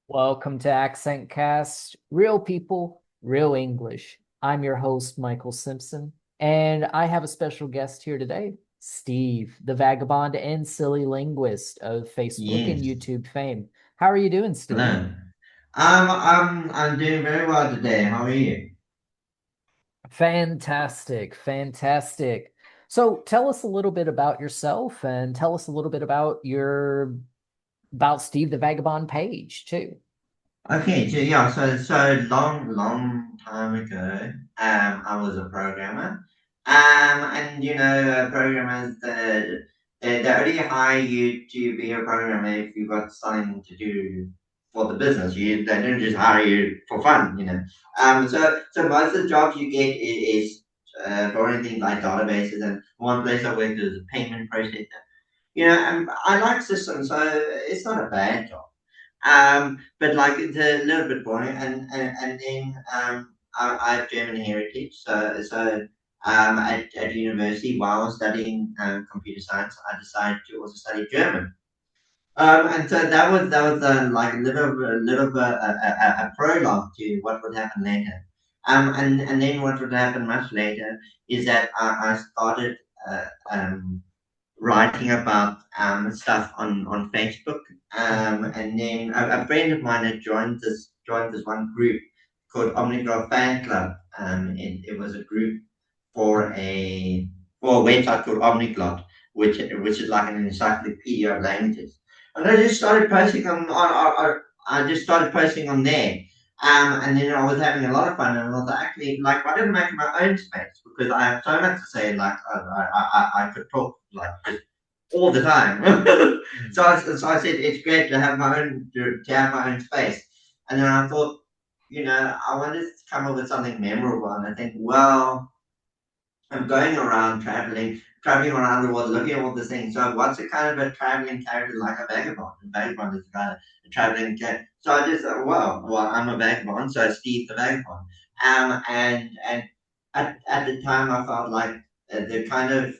Welcome to AccentCast, real people, real English. I'm your host, Michael Simpson, and I have a special guest here today, Steve, the vagabond and silly linguist of Facebook and Yes. YouTube fame. How are you doing, Steve? Hello. I'm doing very well today. How are you? Fantastic, fantastic. So tell us a little bit about yourself and tell us a little bit about Steve the Vagabond page too. Okay, so long time ago, I was a programmer. And programmers they only hire you to be a programmer if you've got something to do for the business. They don't just hire you for fun. So most of the jobs you get is for anything like databases. And one place I worked as a payment processor. And I like systems, so it's not a bad job. But like it's a little bit boring. And then I have German heritage, so at university while I was studying computer science, I decided to also study German. And so that was like a little bit a prologue to what would happen later. And then what would happen much later is that I started writing about stuff on Facebook. And then a friend of mine had joined this one group called Omnigod Fan Club. It was a group for a website called Omniglot, which is like an encyclopedia of languages. And I just started posting I just started posting on there. And then I was having a lot of fun, and I was actually like, why didn't I make my own space? Because I have so much to say. Like I could talk like just all the time. So I said it's great to have my own space. And then I thought, I wanted to come up with something memorable. And I think, well, I'm going around traveling around the world, looking at all these things. So what's a kind of a traveling character like a vagabond? A vagabond is kind of a traveling character. So I just thought, well, I'm a vagabond, so Steve the vagabond. And at the time, I felt like the kind of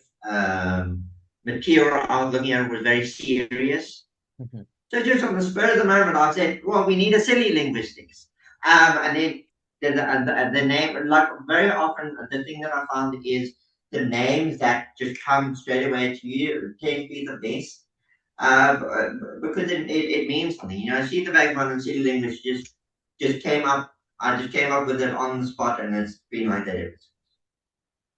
material I was looking at was very serious. Mhm. So just on the spur of the moment, I said, "Well, we need a silly linguistics." And then the name, like very often, the thing that I found is the names that just come straight away to you tend to be the best, because it means something. See the vagabond and silly linguist just came up. I just came up with it on the spot, and it's been like that ever since.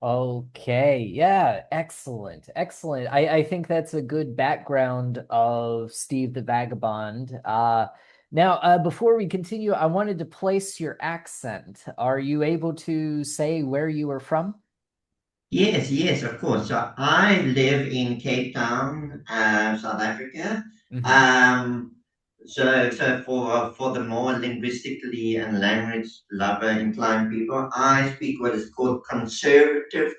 Okay, yeah, excellent, excellent. I think that's a good background of Steve the Vagabond. Now, before we continue, I wanted to place your accent. Are you able to say where you are from? Yes, yes, of course. So I live in Cape Town, South Africa. Hmm. Um, so for the more linguistically and language lover inclined people, I speak what is called conservative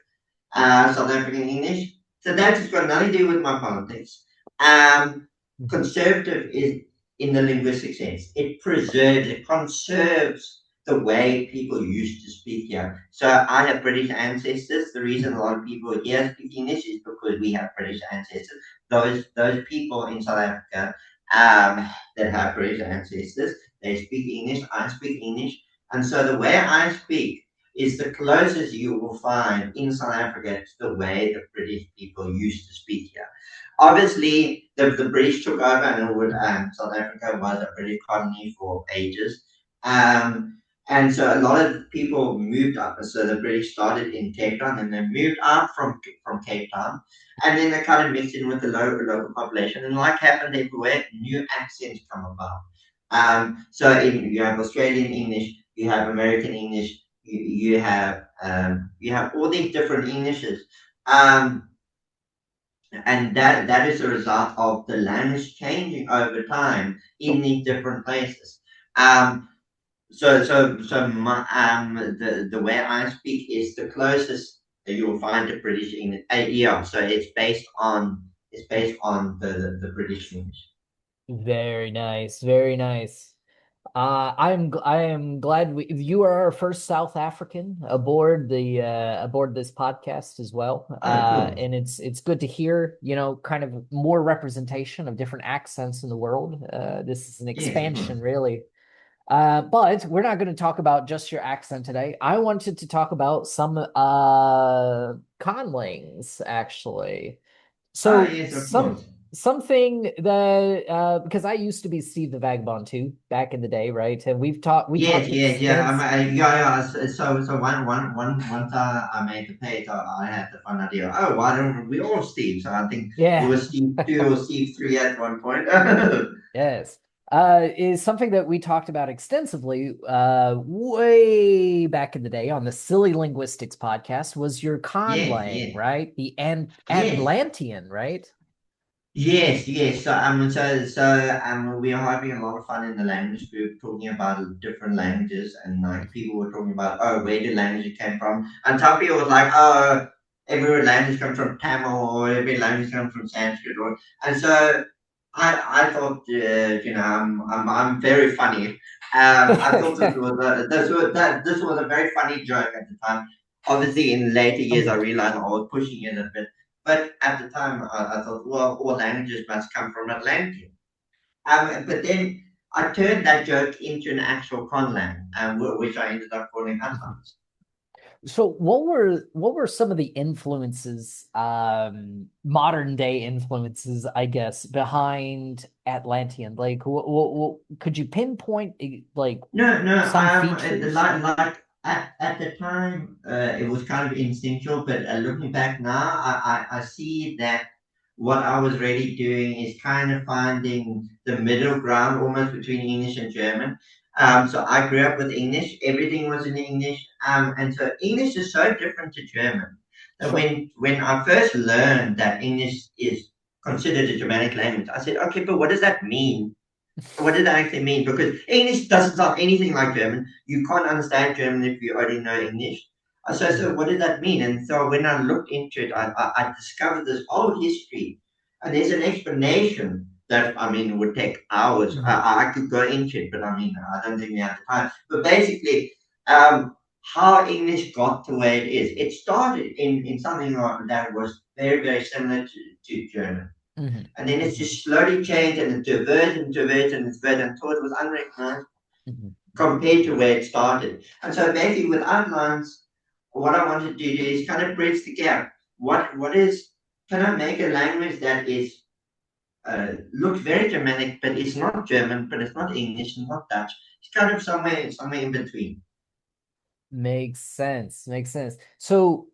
South African English. So that has got nothing to do with my politics. Um, Hmm. Conservative is in the linguistic sense. It conserves the way people used to speak here. So I have British ancestors. The reason a lot of people here speak English is because we have British ancestors. Those people in South Africa that have British ancestors, they speak English. I speak English, and so the way I speak is the closest you will find in South Africa to the way the British people used to speak here. Obviously, the British took over, and South Africa was a British colony for ages. And so a lot of people moved up. So the British started in Cape Town, and they moved out from Cape Town, and then they kind of mixed in with the local population. And like happened everywhere, new accents come about. You have Australian English, you have American English, you have all these different Englishes. Um, and that is a result of the language changing over time in these different places. Um, the way I speak is the closest that you will find to British English. Yeah, so it's based on the British English. Very nice, very nice. I am glad you are our first South African aboard the aboard this podcast as well. Oh, cool. And it's good to hear, kind of more representation of different accents in the world. This is an Yes, of expansion, course. really. But we're not going to talk about just your accent today. I wanted to talk about some conlings, actually. Oh, So yes, of course. something that because I used to be Steve the Vagabond too back in the day, right? And we Yes, talked yes, yeah. extens Yeah. Once I made the page, I had the fun idea. Oh, why don't we all Steve? So I think it yeah, was Steve 2 or Steve 3 at one point. yes. Is something that we talked about extensively way back in the day on the Silly Linguistics podcast was your Yes, conlang, yes, right? The yes. Atlantean, right? Yes, yes. We are having a lot of fun in the language group talking about different languages, and like people were talking about, oh, where did language came from? And some people was like, oh, every language comes from Tamil, or every language comes from Sanskrit, and so I thought, I'm very funny. I thought this was a very funny joke at the time. Obviously, in later I'm years, I good. realized I was pushing it a bit, but at the time, I thought, well, all languages must come from Atlantean. But then I turned that joke into an actual conlang, which I ended up calling Atlans. So what were some of the influences, modern day influences, I guess, behind Atlantean? Like, could you pinpoint like No, no. some features? At the time, it was kind of instinctual, but looking back now, I see that what I was really doing is kind of finding the middle ground almost between English and German. So I grew up with English, everything was in English. And so English is so different to German that Sure. when I first learned that English is considered a Germanic language, I said, okay, but what does that mean? What did that actually mean? Because English doesn't sound anything like German. You can't understand German if you already know English. So Mhm, what did that mean? And so when I looked into it, I discovered this whole history. And there's an explanation that, I mean, would take hours. mhm, I could go into it, but I mean, I don't think we have the time. But basically, how English got to where it is, it started in something that was very, very similar to German. mhm, And then it's mhm, just slowly changed and it diverted and diverted and diverted until it was unrecognized mhm, compared to where it started. And so basically with outlines, what I want to do is kind of bridge the gap. What is, can I make a language that is looks very Germanic, but it's not German, but it's not English and not Dutch. It's kind of somewhere in between. Makes sense. Makes sense. So,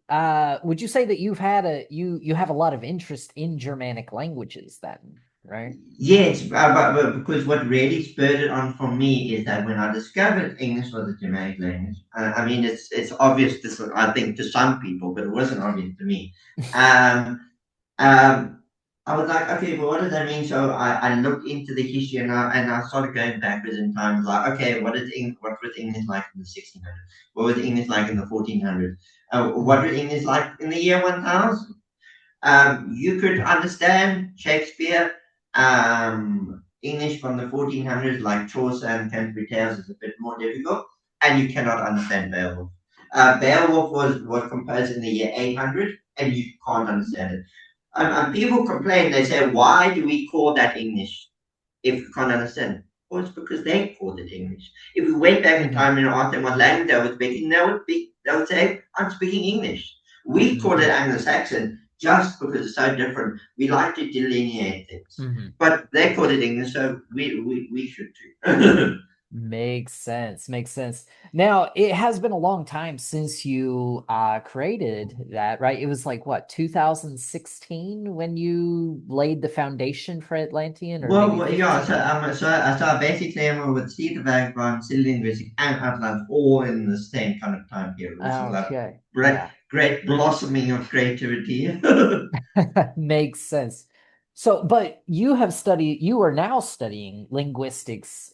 would you say that you have a lot of interest in Germanic languages then, right? Yes, but because what really spurred it on for me is that when I discovered English was a Germanic language, I mean it's obvious to I think to some people, but it wasn't obvious to me. Um, um, I was like, okay, but what does that mean? So I looked into the history and I started going backwards in time. Like, okay, what was English like in the 1600s? What was English like in the 1400s? What Mhm, was English like in the year 1000? You could understand Shakespeare, English from the 1400s, like Chaucer and Canterbury Tales, is a bit more difficult, and you cannot understand Beowulf. Beowulf was composed in the year 800, and you can't understand it. And people complain, they say, why do we call that English if you can't understand it? Well, it's because they called it English. If we went back in mhm, time and asked them what language they were speaking, they would say, I'm speaking English. We call it mhm, Anglo-Saxon just because it's so different. We like to delineate things. mhm. But they call it English, so we should too. Makes sense. Makes sense. Now, it has been a long time since you created that, right? It was like what, 2016 when you laid the foundation for Atlantean, or maybe Yeah. 15? So basically, I'm with Steve the Vagabond, City Linguistics, and Atlas all in the same kind of time period, which is a Okay. great, Yeah. great blossoming of creativity. Makes sense. So, but you are now studying linguistics,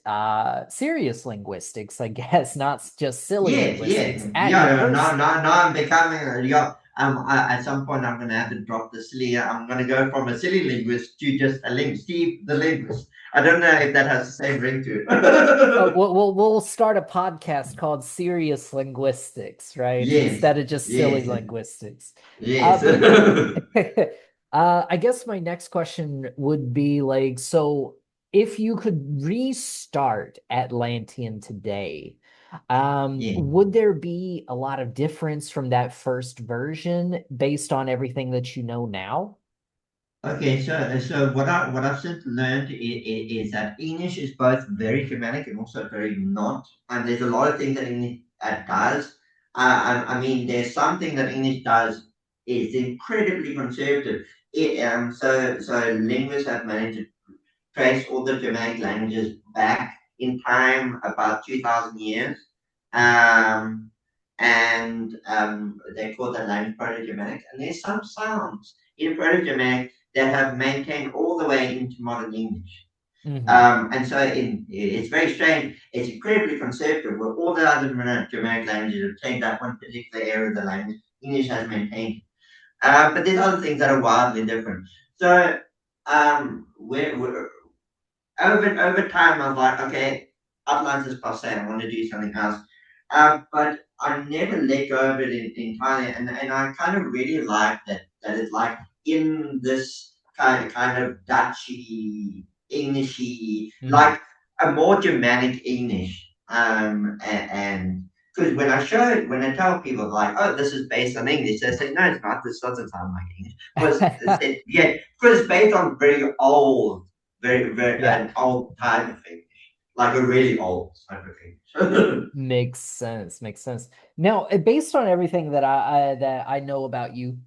serious linguistics, I guess, not just silly Yes, linguistics yes, at yeah. university. Now I'm becoming, yeah. at some point I'm going to have to drop the silly. I'm going to go from a silly linguist to just a Steve the linguist. I don't know if that has the same ring to it. We'll start a podcast called Serious Linguistics, right? Yes, Instead of just silly yes, linguistics. yes. But I guess my next question would be like, so if you could restart Atlantean today, Yeah. would there be a lot of difference from that first version based on everything that you know now? Okay, so what I've since learned is that English is both very Germanic and also very not, and there's a lot of things that English does. I mean, there's something that English does is incredibly conservative. So linguists have managed to trace all the Germanic languages back in time about 2,000 years, um, and they call that language Proto-Germanic. And there's some sounds in Proto-Germanic that have maintained all the way into modern English. Hmm. And so it's very strange. It's incredibly conservative, where all the other Germanic languages have taken that one particular area of the language. English has maintained. But there's other things that are wildly different. So we're over time, I was like, okay, I've this passe. I want to do something else. But I never let go of it entirely, and I kind of really like that it's like in this kind of Dutchy, Englishy, Hmm. like a more Germanic English. And because when I tell people like, oh, this is based on English, they say, no, it's not. This doesn't sound like English. Because yeah, because it's based on very Yeah. an old type of English, like a really old type of English. Makes sense. Makes sense. Now, based on everything that I know about you,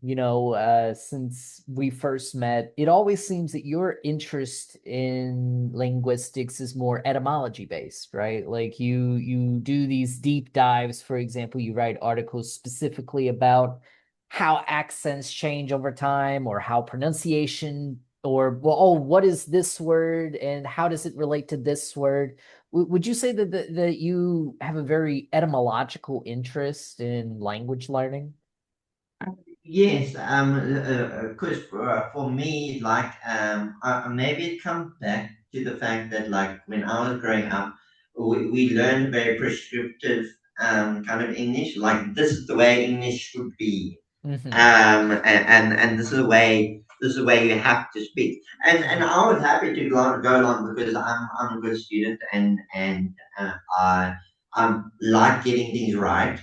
since we first met, it always seems that your interest in linguistics is more etymology based, right? Like you do these deep dives. For example, you write articles specifically about how accents change over time or how pronunciation or well, oh, what is this word and how does it relate to this word? Would you say that you have a very etymological interest in language learning? Yes, because for me, like, maybe it comes back to the fact that, like, when I was growing up, we learned very prescriptive kind of English. Like, this is the way English should be, Hmm. and this is the way you have to speak. And I was happy to go along because I'm a good student and I like getting things right.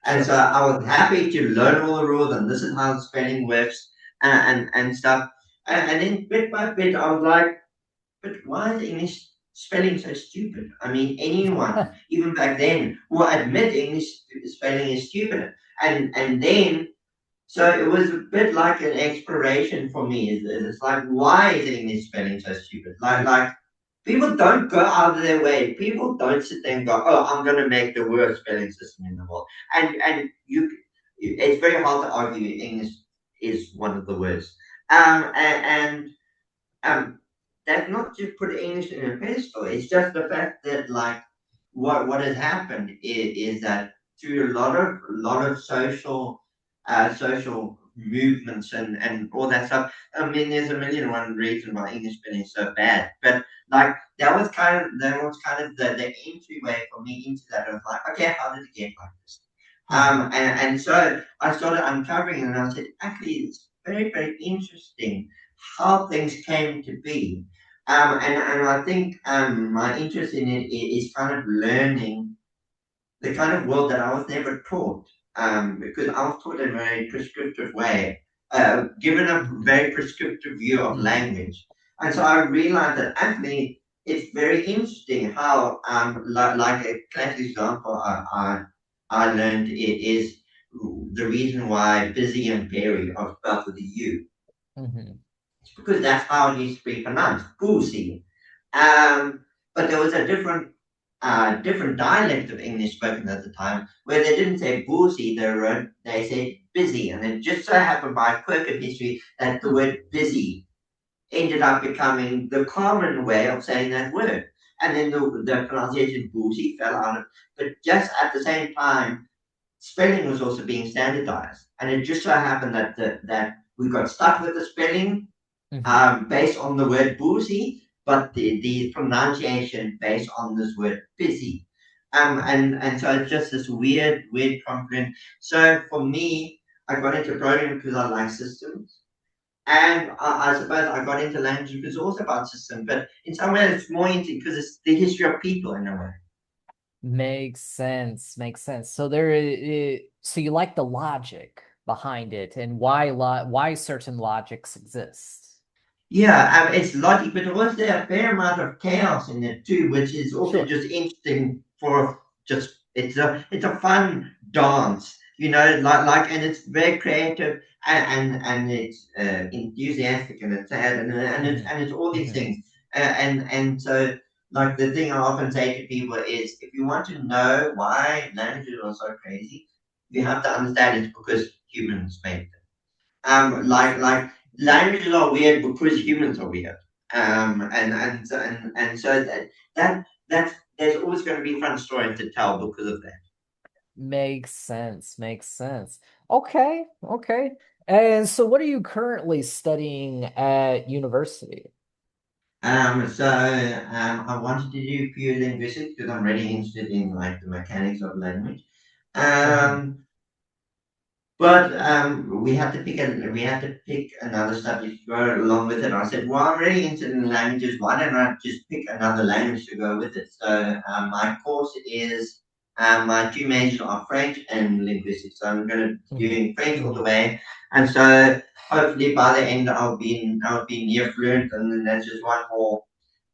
And so Sure. I was happy to learn all the rules, and this is how the spelling works, and stuff. And then bit by bit, I was like, but why is English spelling so stupid? I mean, anyone, even back then, will admit English spelling is stupid. And then, so it was a bit like an exploration for me. It's like, why is English spelling so stupid? Like people don't go out of their way. People don't sit there and go, "Oh, I'm going to make the worst spelling system in the world." It's very hard to argue English is one of the worst. And um, that's not to put English in a pedestal. It's just the fact that like what has happened is that through a lot of social movements and all that stuff. I mean, there's a million and one reason why English spelling is so bad, but like that was kind of the entryway for me into that. I was like, okay, how did it get like this? Hmm. And so I started uncovering it, and I said, actually, it's very very interesting how things came to be. And I think my interest in it is kind of learning the kind of world that I was never taught, because I was taught in a very prescriptive way, given a Hmm. very prescriptive view of Hmm. language. And so I realized that actually it's very interesting how, like a classic example I learned it is the reason why busy and berry are spelled with a U. Hmm. It's because that's how it used to be pronounced, boozy. Um, but there was a different dialect of English spoken at the time where they didn't say boozy, they said busy. And it just so happened by a quirk of history that the Hmm. word busy ended up becoming the common way of saying that word. And then the pronunciation boozy fell out of it. But just at the same time, spelling was also being standardized. and it just so happened that we got stuck with the spelling Hmm. based on the word boozy, but the pronunciation based on this word busy. And so it's just this weird confluence. So for me, I got into programming because I like systems. And I suppose I got into language because it's also about systems, but in some ways it's more into because it's the history of people in a way. Makes sense. Makes sense. So so you like the logic behind it and why certain logics exist. Yeah, it's logic, but also a fair amount of chaos in it too, which is also Sure. just interesting for just it's a fun dance, and it's very creative and it's enthusiastic and it's sad Hmm. and it's all these Hmm. things, and so like the thing I often say to people is if you want to know why languages are so crazy, you have to understand it's because humans made them. Like languages are weird because humans are weird. And so that's there's always going to be fun stories to tell because of that. Makes sense. Makes sense. Okay. Okay. And so what are you currently studying at university? I wanted to do pure linguistics because I'm really interested in like the mechanics of language. Hmm. Um, But we had to pick another subject to go along with it. I said, well, I'm really interested in languages. Why don't I just pick another language to go with it? So my course is my two majors are French and linguistics. So I'm going to be Hmm. doing French all the Hmm. way, and so hopefully by the end I'll be near fluent, and then that's just one more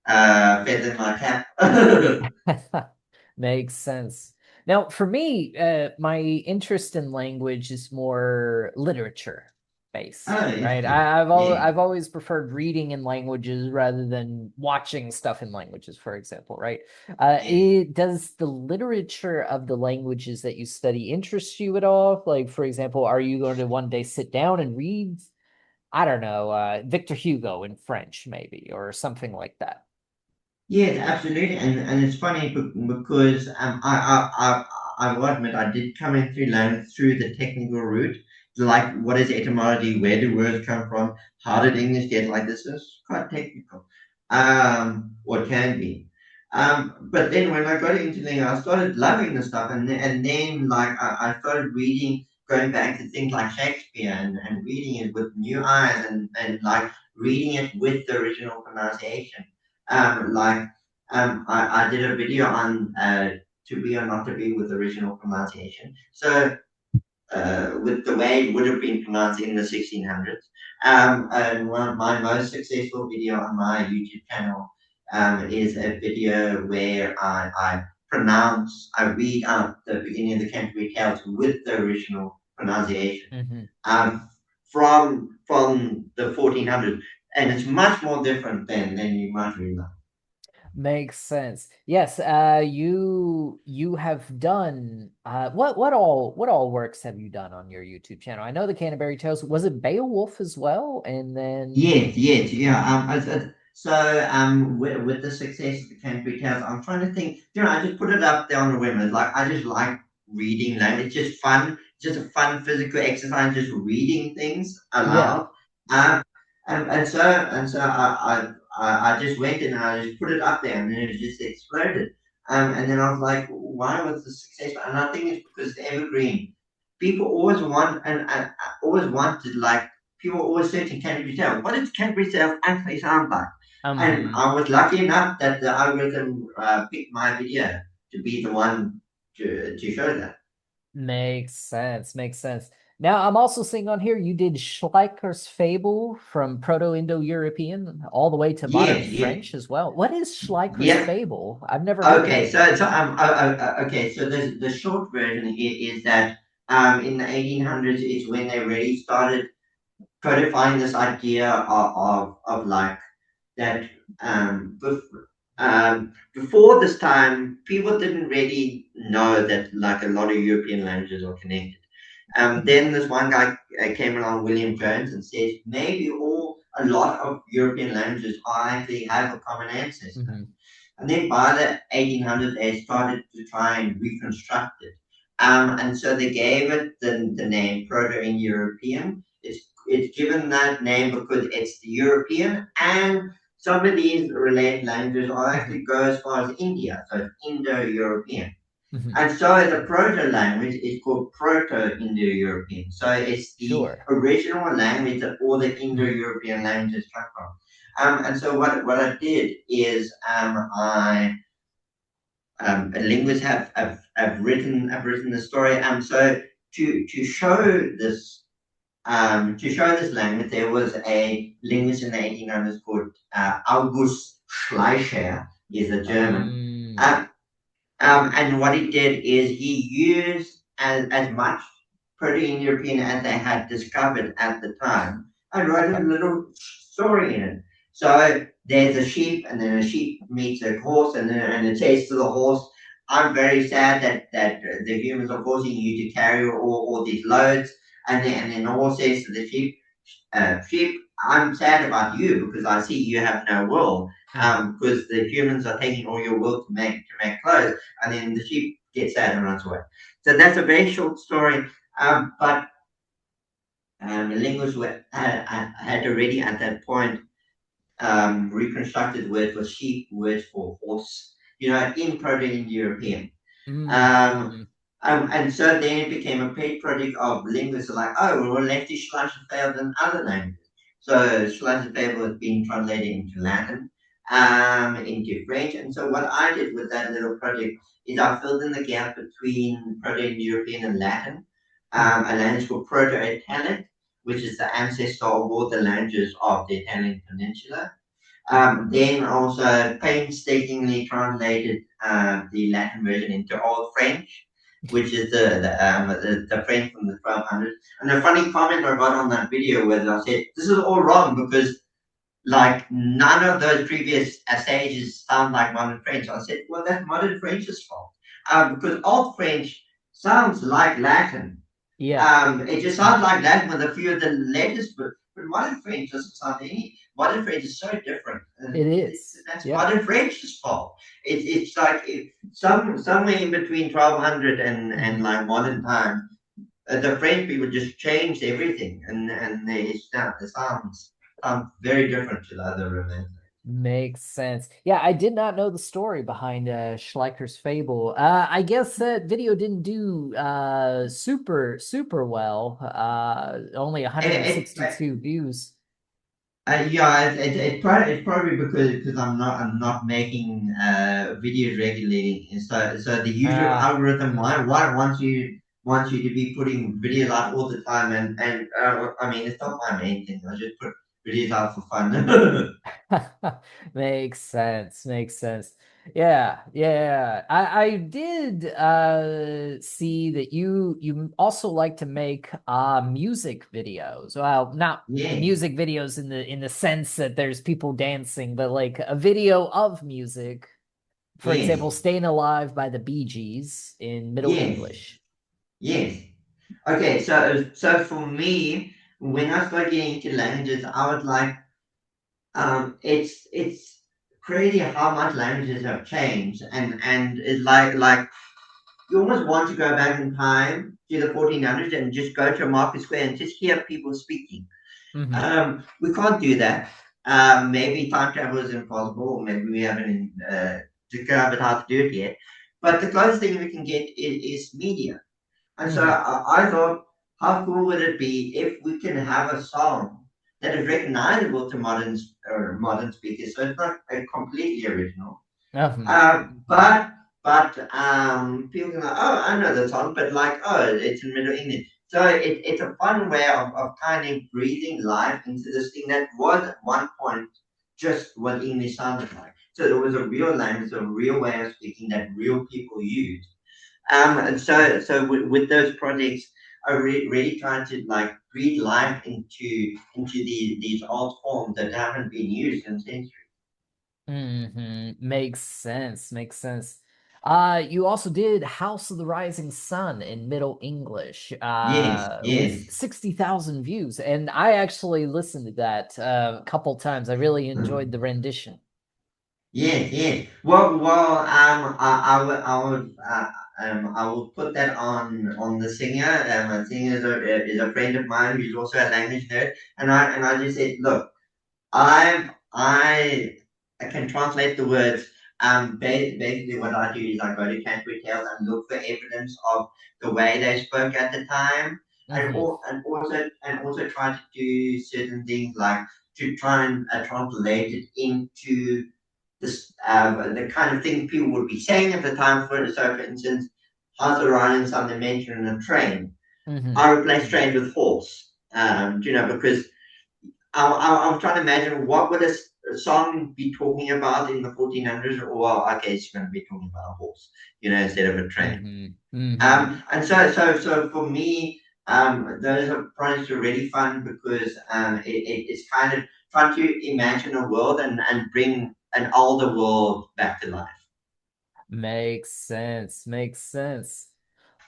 feather in my cap. Makes sense. Now, for me, my interest in language is more literature based, Oh, right? interesting. Yeah, I've always preferred reading in languages rather than watching stuff in languages, for example, right? yeah. Does the literature of the languages that you study interest you at all? Like, for example, are you going to one day sit down and read, I don't know, Victor Hugo in French, maybe, or something like that? Yes, absolutely, and it's funny because I will admit I did come in through learn through the technical route, like what is etymology, where do words come from, how did English get like this? It's quite technical, or can be. But then when I got into English, I started loving the stuff, and then like I started reading, going back to things like Shakespeare and reading it with new eyes and like reading it with the original pronunciation like I did a video on to be or not to be with original pronunciation. So with the way it would have been pronounced in the 1600s. And one of my most successful video on my YouTube channel is a video where I read out the beginning of the Canterbury Tales with the original pronunciation Hmm. um, from the 1400s, and it's much more different than you might realize. Makes sense. Yes, you have done what all works have you done on your YouTube channel? I know the Canterbury Tales. Was it Beowulf as well? And then Yes, yes, yeah. With the success of the Canterbury Tales, I'm trying to think. I just put it up there on the whim. It's like I just like reading language. It's just fun. It's just a fun physical exercise, just reading things yeah. aloud. Um, and so I just went and I just put it up there, and then it just exploded. And then I was like, why was this successful? And I think it's because it's evergreen. People always want and always wanted like people always searching Canterbury Tales. What does Canterbury Tales actually sound like? And Um, I was lucky enough that the algorithm picked my video to be the one to show that. Makes sense. Makes sense. Now I'm also seeing on here you did Schleicher's Fable from Proto-Indo-European all the way to modern Yes, yes, French as well. What is Schleicher's yeah. Fable? I've never heard of Okay, it. okay. So the short version is that in the 1800s is when they really started codifying this idea of like that before this time, people didn't really know that like a lot of European languages are connected. Mhm. Then this one guy came along, William Jones, and said maybe a lot of European languages are actually have a common ancestor. Mhm. And then by the 1800s, they started to try and reconstruct it. And so they gave it the name Proto-Indo-European. It's given that name because it's the European, and some of these related languages are Mhm. actually go as far as India, so it's Indo-European. Mhm. And so the proto language is called Proto Indo European. So it's the Sure. original language that all the Indo Mhm. European languages come from. And so what I did is linguists have written the story. So to show this language, there was a linguist in the 1800s called August Schleicher. He's a German. Um, Um, and what he did is he used as much Protein European as they had discovered at the time and wrote a okay. little story in it. So there's a sheep, and then a sheep meets a horse, and it says to the horse, "I'm very sad that the humans are forcing you to carry all these loads." And then the horse says to the sheep, sheep, I'm sad about you because I see you have no will. Mhm. Because the humans are taking all your will to make clothes, and then the sheep gets sad and runs away. So that's a very short story, but the linguists had already at that point reconstructed words for sheep, words for horse, in Proto-Indo-European. Mm, Um, mhm. and so then it became a pet project of linguists like, oh, well, let's do Schleichenfeld and other languages. So Schleichenfeld was being translated into Latin, into French. And so what I did with that little project is I filled in the gap between Proto-European and Latin. Mhm. A language called Proto-Italic, which is the ancestor of all the languages of the Italian peninsula. Then also painstakingly translated the Latin version into Old French, which is the French from the 1200s. And the funny comment I got on that video was I said, this is all wrong because like none of those previous stages sound like modern French. I said, well, that's modern French's fault. Because Old French sounds like Latin. Yeah. It just sounds Mhm. like Latin with a few of the letters, but modern French doesn't sound any. Modern French is so different, It and is. that's Yeah. modern French's fault. It's like somewhere in between 1200 and Mhm. like modern times, the French people just changed everything, and it sounds very different to the other Romance. Makes sense. Yeah, I did not know the story behind Schleicher's Fable. I guess that video didn't do super well. Only It, 162 views. yeah, it's probably because I'm not making videos regularly, and so the YouTube algorithm Mhm. wants you to be putting videos out all the time, and I mean it's not my main thing. I just put videos out for fun. Makes sense. Makes sense. Yeah, yeah. I did see that you also like to make music videos. Well, not Yes, music videos in the sense that there's people dancing, but like a video of music. For yes, example, Staying Alive by the Bee Gees in Middle yes, English. yes. Okay, so for me, when I start getting into languages, I would like it's crazy how much languages have changed, and it's like you almost want to go back in time to the 1400s and just go to a market square and just hear people speaking. Hmm. We can't do that. Maybe time travel is impossible, or maybe we haven't discovered how to do it yet. But the closest thing we can get is media. And so Hmm. I thought, how cool would it be if we can have a song that is recognizable to modern speakers? So it's not completely original, Um, but people can like, oh, I know the song, but like, oh, it's in Middle English. So it's a fun way of kind of breathing life into this thing that was at one point just what English sounded like. So there was a real language, a real way of speaking that real people used. And so with those projects, I really trying to like breathe life into these old forms that haven't been used in centuries. Makes sense. Makes sense. You also did House of the Rising Sun in Middle English, Yes, with yes. 60,000 views. And I actually listened to that a couple times. I really enjoyed the rendition. Yes, yes. I will put that on the singer. The singer is a friend of mine who's also a language nerd, and I just said, look, I can translate the words. Basically, what I do is I go to country tales and look for evidence of the way they spoke at the time, Hmm. and also try to do certain things like to try and translate it into the kind of thing people would be saying at the time. For instance, how's the riding something mentioned in a train? Hmm. I replace trains with horse. Because I'm trying to imagine what would a song be talking about in the 1400s, or well, okay, it's going to be talking about a horse, instead of a train. Hmm. Hmm. And so for me, those are projects are really fun because it's kind of trying to imagine a world and bring an older world back to life. Makes sense. Makes sense.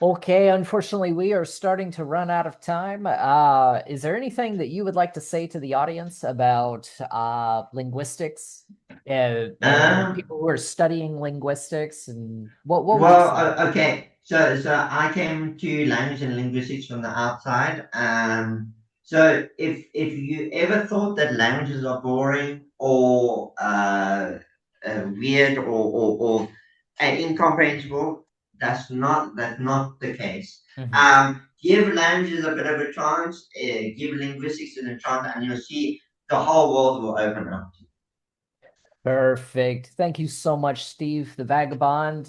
Okay, unfortunately, we are starting to run out of time. Is there anything that you would like to say to the audience about linguistics and Um, people who are studying linguistics? And what would you Well, say? okay. So I came to language and linguistics from the outside. So if you ever thought that languages are boring or weird or incomprehensible, that's not the case. Hmm. Give languages a bit of a chance. Give linguistics a chance, and you'll see the whole world will open up. Perfect. Thank you so much, Steve the Vagabond.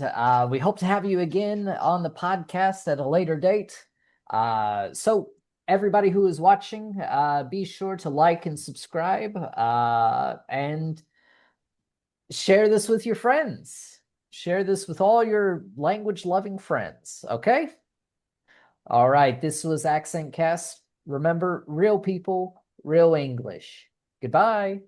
We hope to have you again on the podcast at a later date. So, everybody who is watching, be sure to like and subscribe and share this with your friends. Share this with all your language loving friends. Okay? All right. This was AccentCast. Remember, real people, real English. Goodbye.